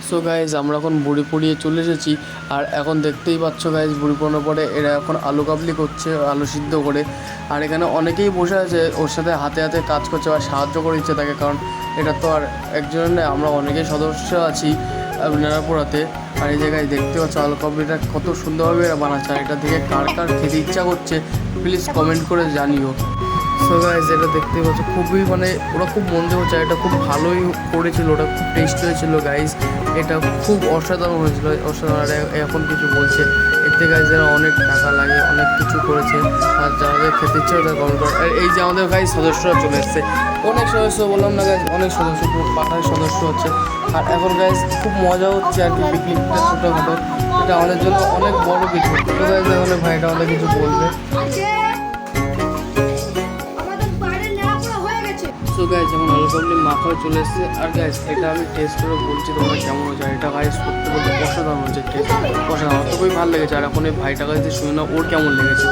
So guys আমরা এখন বড়ি পড়িয়ে চলে এসেছি। আর এখন দেখতেই পাচ্ছ গাইজ বড়ি পড়ানোর পরে এরা এখন আলু কাবলি করছে, আলু সিদ্ধ করে। আর এখানে অনেকেই বসে আছে ওর সাথে হাতে হাতে কাজ করছে বা সাহায্য করে দিচ্ছে তাকে, কারণ এটা তো আর একজনের নয়, আমরা অনেকেই সদস্য আছি নেড়া পোড়াতে। আর এই জায়গায় দেখতে পাচ্ছ আলু কাবলিটা কত সুন্দরভাবে এরা বানাচ্ছে। আর এটা থেকে কার কার খেতে ইচ্ছা করছে প্লিজ কমেন্ট করে জানিও। সো গাইজ এটা দেখতে পাচ্ছ খুবই ওরা খুব মন দিয়ে হচ্ছে, এটা খুব ভালোই করেছিল, ওটা খুব টেস্ট হয়েছিল গাইজ, এটা খুব অসাধারণ হয়েছিল, অসাধারণ। আর এখন কিছু বলছে এতে গাইজ এরা অনেক টাকা লাগে, অনেক কিছু করেছে। আর যাদের খেতে ইচ্ছে তারা কমেন্ট করে। আর এই যে আমাদের গাইজ সদস্যরা চলে এসছে, অনেক সদস্য বললাম না গাইজ, অনেক সদস্য, পুরো পাড়ার সদস্য হচ্ছে। আর এখন গাইজ খুব মজা হচ্ছে আর কি, পিকনিকটা ছোটোখাটো, এটা আমাদের জন্য অনেক বড় কিছু। তো গাইজ এখন ভাইটা আমাদের কিছু বলবে। সো গাইজ এখন আলু কাবলি মাখা চলে এসেছে। আর গাইজ এটা আমি টেস্ট করে বলছি তোমরা কেমন হচ্ছে। এটা গাইজ সত্যি বলতে অসাধারণ হচ্ছে, টেস্ট অসাধারণ, তো খুবই ভালো লেগেছে। আর এখন এই ভাইটা কাছে শুনে না ওর কেমন লেগেছে।